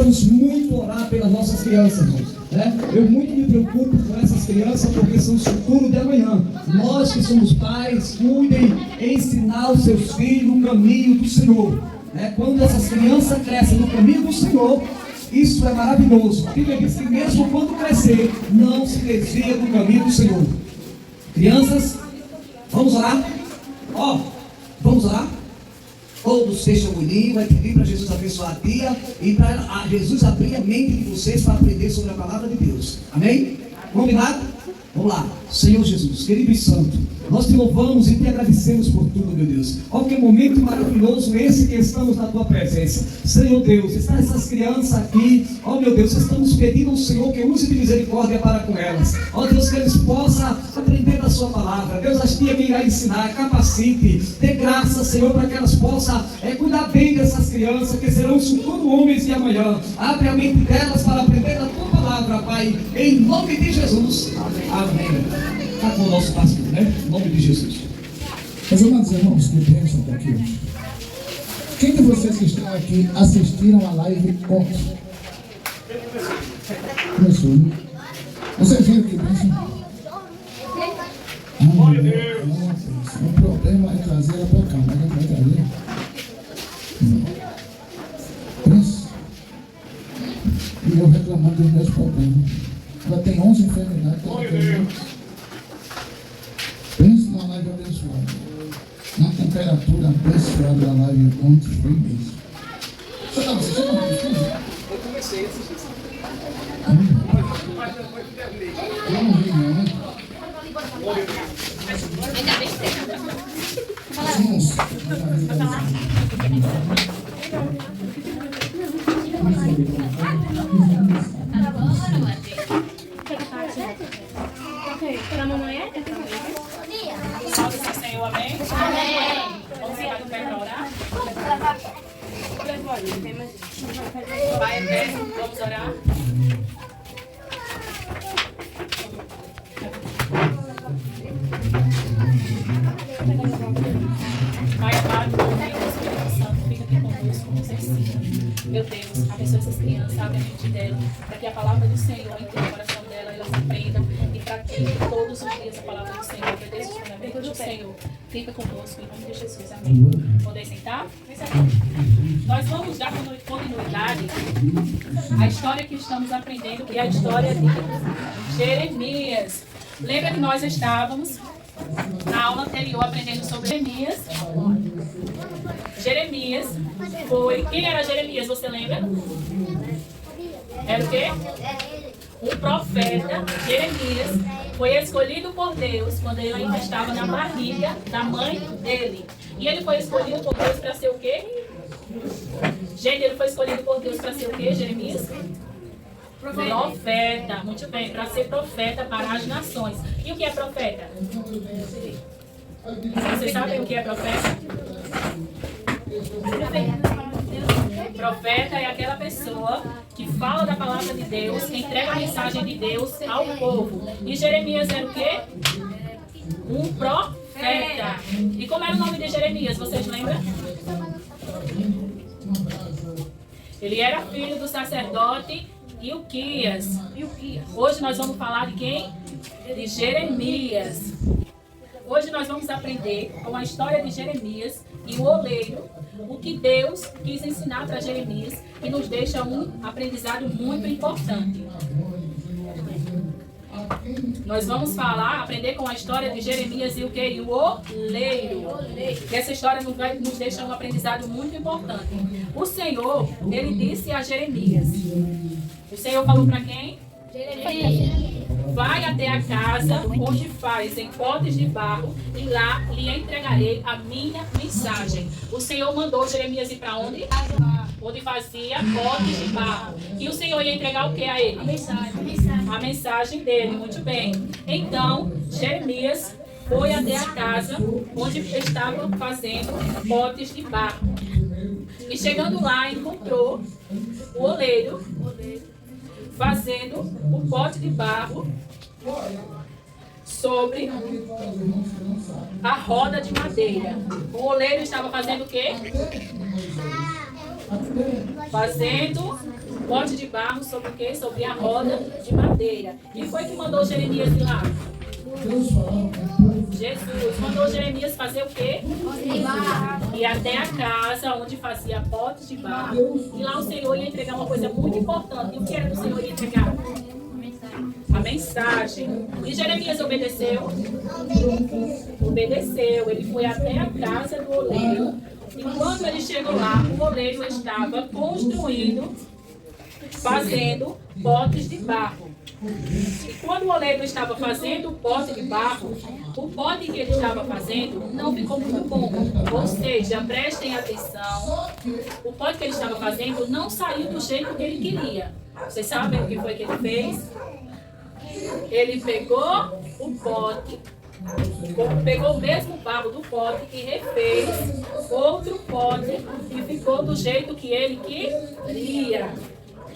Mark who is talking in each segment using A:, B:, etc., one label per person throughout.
A: precisamos muito orar pelas nossas crianças, irmãos, né? Eu muito me preocupo com essas crianças, porque são o futuro de amanhã. Nós que somos pais, cuidem em ensinar os seus filhos no caminho do Senhor, né? Quando essas crianças crescem no caminho do Senhor, isso é maravilhoso. A Bíblia diz que mesmo quando crescer, não se desvia do caminho do Senhor. Crianças, vamos orar? Vamos orar? Todos fecham o olhinho, vai pedir para Jesus abençoar a tia e para Jesus abrir a mente de vocês para aprender sobre a palavra de Deus. Amém? Combinado? Vamos lá. Senhor Jesus, querido e santo, nós te louvamos e te agradecemos por tudo, meu Deus. Ó, que momento maravilhoso esse que estamos na tua presença. Senhor Deus, está essas crianças aqui. Ó, meu Deus, estamos pedindo ao Senhor que use de misericórdia para com elas. Ó, Deus, que eles possam aprender da sua palavra. Deus, as tia que irá ensinar, capacite, dê graça, Senhor, para que elas possam cuidar bem dessas crianças, que serão os futuros homens de amanhã. Abre a mente delas para aprender da tua palavra, Pai, em nome de Jesus. Amém. Está com o nosso pastor, né? Em nome de Jesus.
B: Meus amados irmãos, que bênção está aqui hoje. Quem de vocês que estão aqui assistiram a live ontem? Começou, né? Vocês viram que bênção? O problema é trazer ela para cá, mas a gente vai trazer. Pensa. E eu reclamando dos meus problemas. Ela tem 11 enfermidades. Pensa na live abençoada. Na temperatura abençoada da live ontem foi mesmo. Você estava assistindo?
A: Eu comecei a assistir.
B: Eu não vi, não, né?
C: Para a mamãe é?
D: Salve seu Senhor, amém?
C: Amém.
D: Vamos ficar do pé para orar? Pai eterno, vamos orar? Pai amado, Deus, Espírito Santo, fica aqui conosco, nos ensina. Meu Deus, abençoe essas crianças, abre a mente dela, para que a palavra do Senhor entre no coração dela, elas aprendam e pratiquem todos os dias a palavra do Senhor, obedeça os mandamentos do Senhor. Fica conosco, em nome de Jesus, amém. Podem sentar? Nós vamos dar continuidade à história que estamos aprendendo, que é a história de Jeremias. Lembra que nós estávamos na aula anterior aprendendo sobre Jeremias. Jeremias foi... Quem era Jeremias, você lembra? Era o quê? Um profeta. Jeremias foi escolhido por Deus quando ele ainda estava na barriga da mãe dele. E ele foi escolhido por Deus para ser o quê? Gente, ele foi escolhido por Deus para ser o quê, Jeremias? Profeta. Muito bem, para ser profeta para as nações. E o que é profeta? Vocês sabem o que é profeta? Profeta é aquela pessoa que fala da palavra de Deus, que entrega a mensagem de Deus ao povo. E Jeremias era o quê? Um profeta. E como era o nome de Jeremias, vocês lembram? Ele era filho do sacerdote Ilquias. Hoje nós vamos falar de quem? De Jeremias. Hoje nós vamos aprender com a história de Jeremias e o oleiro, o que Deus quis ensinar para Jeremias, que nos deixa um aprendizado muito importante. Nós vamos aprender com a história de Jeremias e o que? E o oleiro. Que essa história nos deixa um aprendizado muito importante. O Senhor, ele disse a Jeremias. O Senhor falou para quem? Jeremias. Vai até a casa onde fazem potes de barro e lá lhe entregarei a minha mensagem. O Senhor mandou Jeremias ir para onde? Onde fazia potes de barro. E o Senhor ia entregar o que a ele? A mensagem dele, muito bem. Então, Jeremias foi até a casa onde estavam fazendo potes de barro. E chegando lá, encontrou o oleiro fazendo o pote de barro sobre a roda de madeira. O oleiro estava fazendo o quê? Fazendo pote de barro sobre o quê? Sobre a roda de madeira. Quem foi que mandou Jeremias ir lá?
B: Deus falava com o povo.
D: Jesus mandou Jeremias fazer o quê? Ir até a casa onde fazia potes de barro. E lá o Senhor ia entregar uma coisa muito importante. E o que era que o Senhor ia entregar? A mensagem. E Jeremias obedeceu? Obedeceu. Ele foi até a casa do oleiro. E quando ele chegou lá, o oleiro estava construindo, fazendo potes de barro. E quando o oleiro estava fazendo o pote de barro, o pote que ele estava fazendo não ficou muito bom. Ou seja, prestem atenção, o pote que ele estava fazendo não saiu do jeito que ele queria. Vocês sabem o que foi que ele fez? Ele pegou o pote, pegou o mesmo barro do pote e refez outro pote e ficou do jeito que ele queria.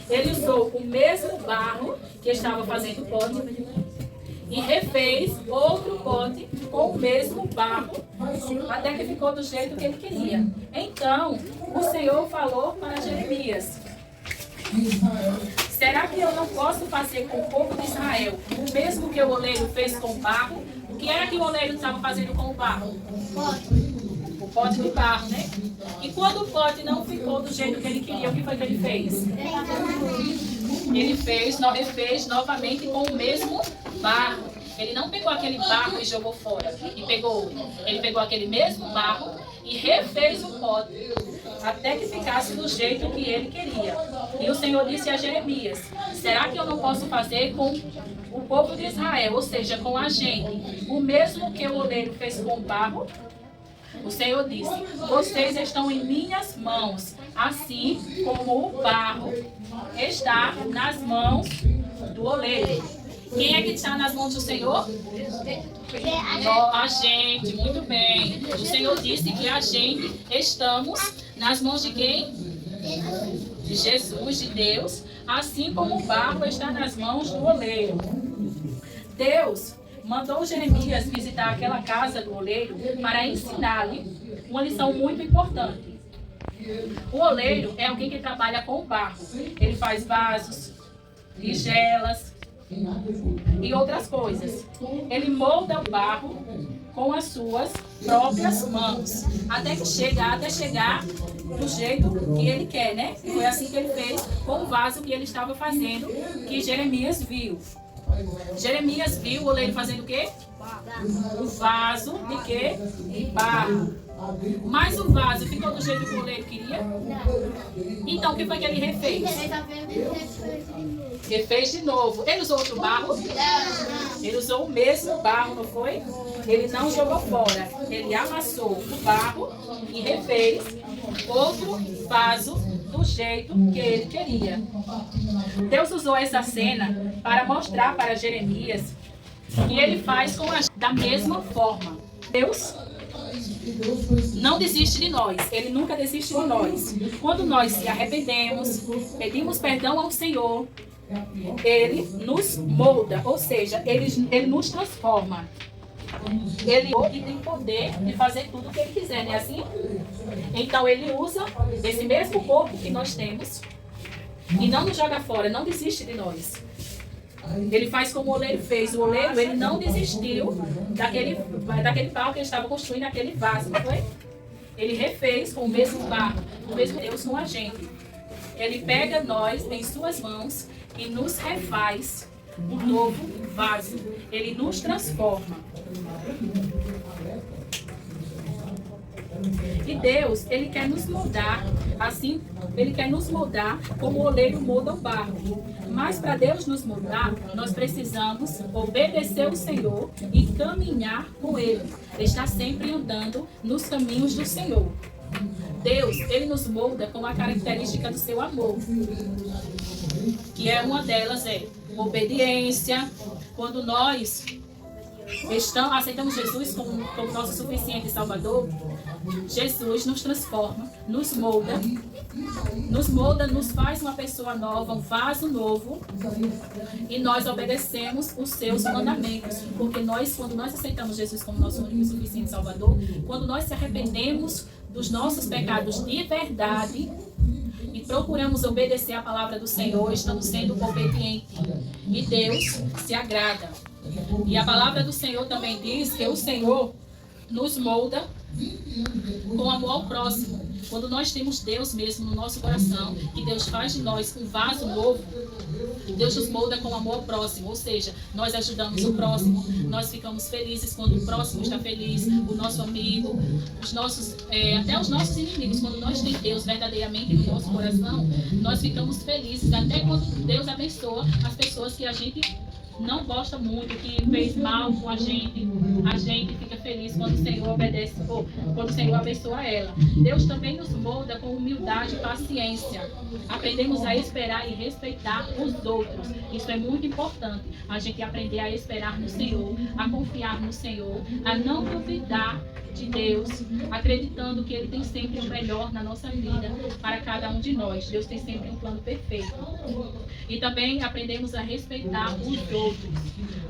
D: Ele usou o mesmo barro que estava fazendo o pote e refez outro pote com o mesmo barro até que ficou do jeito que ele queria. Então, o Senhor falou para Jeremias: será que eu não posso fazer com o povo de Israel o mesmo que o oleiro fez com o barro? O que era que o oleiro estava fazendo com o barro? O pote de barro, né? E quando o pote não ficou do jeito que ele queria, o que foi que ele fez? Ele refez novamente com o mesmo barro. Ele não pegou aquele barro e jogou fora. Ele pegou aquele mesmo barro e refez o pote até que ficasse do jeito que ele queria. E o Senhor disse a Jeremias: será que eu não posso fazer com o povo de Israel, ou seja, com a gente, o mesmo que o oleiro fez com o barro? O Senhor disse: vocês estão em minhas mãos, assim como o barro está nas mãos do oleiro. Quem é que está nas mãos do Senhor? A gente, muito bem. O Senhor disse que a gente estamos nas mãos de quem? De Jesus, de Deus, assim como o barro está nas mãos do oleiro. Deus mandou Jeremias visitar aquela casa do oleiro para ensinar-lhe uma lição muito importante. O oleiro é alguém que trabalha com o barro. Ele faz vasos, tigelas e outras coisas. Ele molda o barro com as suas próprias mãos até chegar do jeito que ele quer, né? E foi assim que ele fez com o vaso que ele estava fazendo, que Jeremias viu. Jeremias viu o oleiro fazendo o quê? O vaso de quê? De barro. Mas o vaso ficou do jeito que o oleiro queria? Então o que foi que ele refez? Refez de novo. Ele usou outro barro? Ele usou o mesmo barro, não foi? Ele não jogou fora. Ele amassou o barro e refez outro vaso do jeito que ele queria. Deus usou essa cena para mostrar para Jeremias que ele faz com a gente da mesma forma. Deus não desiste de nós. Ele nunca desiste de nós. Quando nós se arrependemos, pedimos perdão ao Senhor, Ele nos molda, ou seja, Ele nos transforma. Ele tem poder de fazer tudo o que Ele quiser, não é assim? Então Ele usa esse mesmo corpo que nós temos e não nos joga fora, não desiste de nós. Ele faz como o oleiro fez. O oleiro, ele não desistiu daquele barro que ele estava construindo, aquele vaso, não foi? Ele refez com o mesmo barro, o mesmo Deus com a gente. Ele pega nós em suas mãos e nos refaz um novo vaso. Ele nos transforma. E Deus, Ele quer nos moldar assim, Ele quer nos moldar como o oleiro molda o barro. Mas para Deus nos moldar, nós precisamos obedecer o Senhor e caminhar com Ele. Estar sempre andando nos caminhos do Senhor. Deus, Ele nos molda com a característica do seu amor. Que é uma delas é obediência. Quando nós aceitamos Jesus como nosso suficiente Salvador, Jesus nos transforma, nos molda, nos faz uma pessoa nova, um vaso novo, e nós obedecemos os seus mandamentos, porque quando nós aceitamos Jesus como nosso único e suficiente Salvador, quando nós se arrependemos dos nossos pecados de verdade, e procuramos obedecer a palavra do Senhor, estamos sendo obedientes. E Deus se agrada. E a palavra do Senhor também diz que o Senhor nos molda com amor ao próximo. Quando nós temos Deus mesmo no nosso coração, que Deus faz de nós um vaso novo, Deus nos molda com amor ao próximo, ou seja, nós ajudamos o próximo, nós ficamos felizes quando o próximo está feliz, o nosso amigo, os nossos, até os nossos inimigos. Quando nós temos Deus verdadeiramente no nosso coração, nós ficamos felizes, até quando Deus abençoa as pessoas que a gente não gosta muito, que fez mal com a gente fica feliz quando o Senhor obedece, ou quando o Senhor abençoa ela. Deus também nos molda com humildade e paciência. Aprendemos a esperar e respeitar os outros. Isso é muito importante. A gente aprender a esperar no Senhor, a confiar no Senhor, a não duvidar de Deus, acreditando que Ele tem sempre o melhor na nossa vida para cada um de nós. Deus tem sempre um plano perfeito. E também aprendemos a respeitar os outros.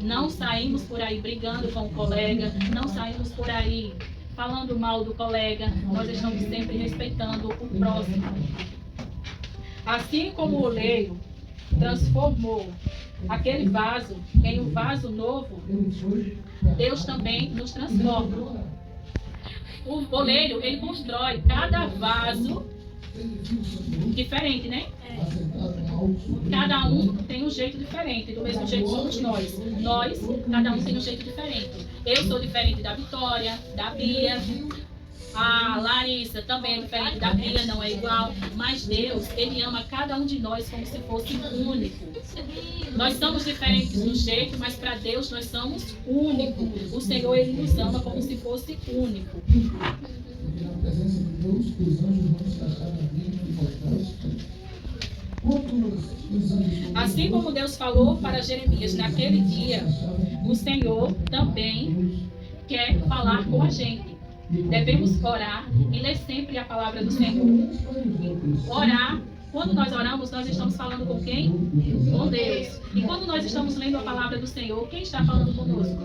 D: Não saímos por aí brigando com o colega, não saímos por aí falando mal do colega. Nós estamos sempre respeitando o próximo. Assim como o oleiro transformou aquele vaso em um vaso novo, Deus também nos transforma. O oleiro, ele constrói cada vaso diferente, né? Cada um tem um jeito diferente, do mesmo jeito somos nós. Nós, cada um tem um jeito diferente. Eu sou diferente da Vitória, da Bia. A Larissa também é diferente da Bia, não é igual. Mas Deus, Ele ama cada um de nós como se fosse único. Nós somos diferentes no jeito, mas para Deus nós somos únicos. O Senhor, Ele nos ama como se fosse único.
B: Na presença de Deus, os anjos vão se achar na Bíblia e mostrar.
D: Assim como Deus falou para Jeremias naquele dia, o Senhor também quer falar com a gente. Devemos orar e ler sempre a palavra do Senhor. Orar, quando nós oramos, nós estamos falando com quem? Com Deus. E quando nós estamos lendo a palavra do Senhor, quem está falando conosco?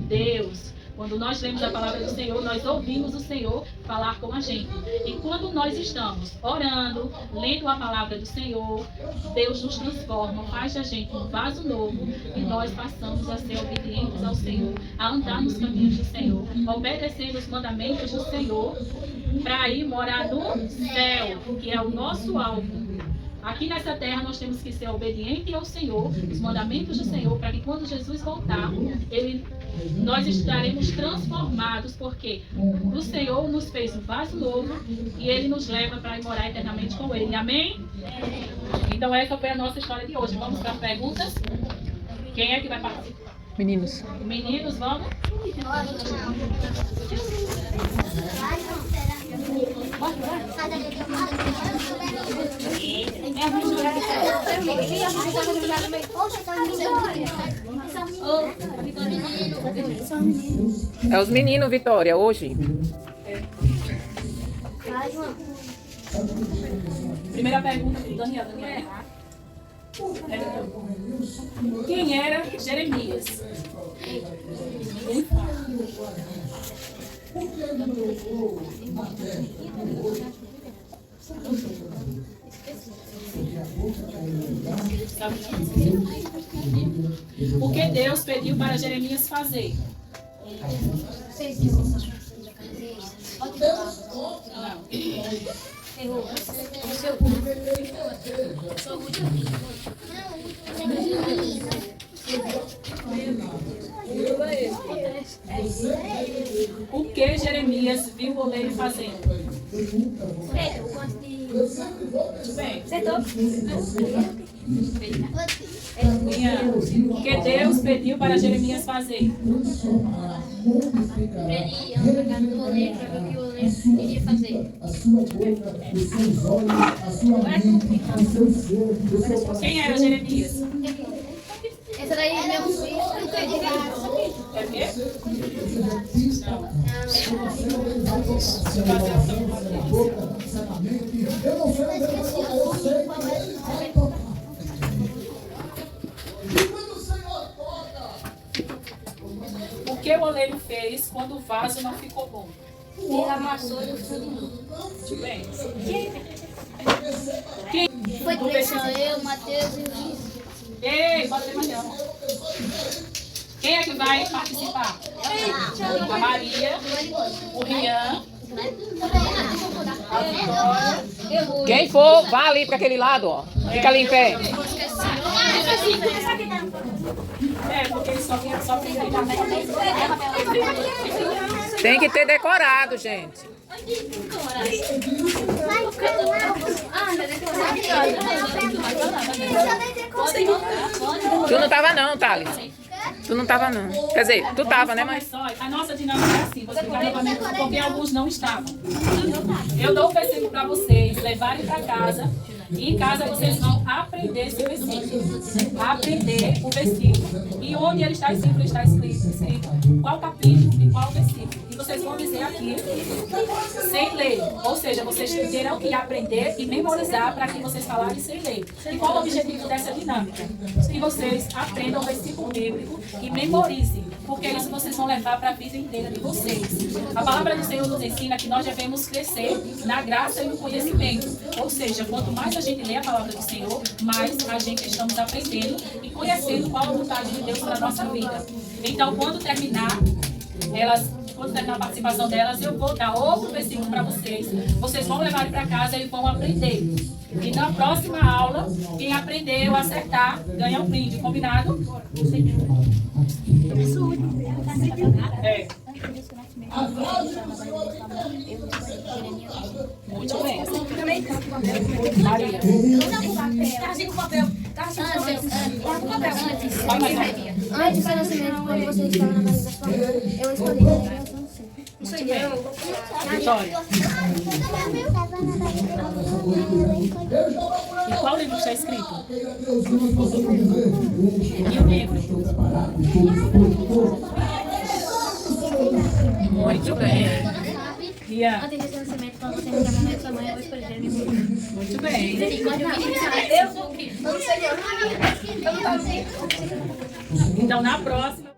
D: Deus. Quando nós lemos a palavra do Senhor, nós ouvimos o Senhor falar com a gente. E quando nós estamos orando, lendo a palavra do Senhor, Deus nos transforma, faz da gente um vaso novo e nós passamos a ser obedientes ao Senhor, a andar nos caminhos do Senhor, obedecendo os mandamentos do Senhor para ir morar no céu, que é o nosso alvo. Aqui nessa terra nós temos que ser obedientes ao Senhor, os mandamentos do Senhor, para que quando Jesus voltar, nós estaremos transformados, porque o Senhor nos fez um vaso novo e Ele nos leva para ir morar eternamente com Ele. Amém? Então essa foi a nossa história de hoje. Vamos para as perguntas? Quem é que vai participar?
E: Meninos.
D: Meninos, vamos?
E: É os meninos, Vitória, hoje.
D: Primeira pergunta para o Daniel. Quem era Jeremias? O que Deus pediu para Jeremias fazer? O que Jeremias viu o oleiro fazendo? Muito bem. O que Deus pediu para Jeremias fazer?
C: Ele anda na casa do oleiro para ver o que o oleiro iria fazer.
B: A sua boca, os seus olhos, a sua mente, o seu ser.
D: Quem era Jeremias?
C: Essa daí é meu filho.
D: É o quê?
B: Eu não sei onde ele vai tocar, eu sei que ele vai tocar. E quando o Senhor toca,
D: O que o oleiro fez quando o vaso não ficou bom?
C: Ele amassou e o de novo.
D: Muito bem. Quem?
C: Foi
D: No
C: três, só
D: versículo-
C: eu, Matheus e o Luiz.
D: Ei, pode ter mais não. Quem é que vai participar? A Maria, o Rian, a Vitória.
E: Quem for, vá ali para aquele lado, ó. Fica ali em pé.
D: Porque eles só tem que ficar.
E: Tem que ter decorado, gente. Tu não tava não, Thales. Tu não tava não. Quer dizer, tu tava, né, mãe?
D: A nossa dinâmica é assim, você vai novamente, porque alguns não estavam. Eu dou o versículo para vocês levarem para casa. E em casa vocês vão aprender esse versículo. Aprender o versículo. E onde ele está escrito qual capítulo e qual versículo. E vocês vão dizer aqui, sem ler. Ou seja, vocês terão que aprender e memorizar para que vocês falarem sem ler. E qual o objetivo dessa dinâmica? Que vocês aprendam o versículo bíblico e memorizem. Porque isso vocês vão levar para a vida inteira de vocês. A palavra do Senhor nos ensina que nós devemos crescer na graça e no conhecimento. Ou seja, quanto mais a gente lê a palavra do Senhor, mais a gente estamos aprendendo e conhecendo qual a vontade de Deus para a nossa vida. Então, quando terminar a participação delas, eu vou dar outro versículo para vocês. Vocês vão levar para casa e vão aprender. E na próxima aula, quem aprender ou acertar, ganha um brinde. Combinado? É. Muito bem. Maria.
C: Antes do nascimento, quando você estava na barriga da sua mãe, eu escolhi a geração C.
D: Muito bem. Vitória. E qual livro está escrito? E o livro? Muito bem. Ria.
C: Antes do seu nascimento, quando você estava na barriga da sua mãe, eu escolhi a minha mãe.
D: Muito bem.
C: Eu sou o quê? Eu não sei, eu não estava assim.
D: Então, na próxima.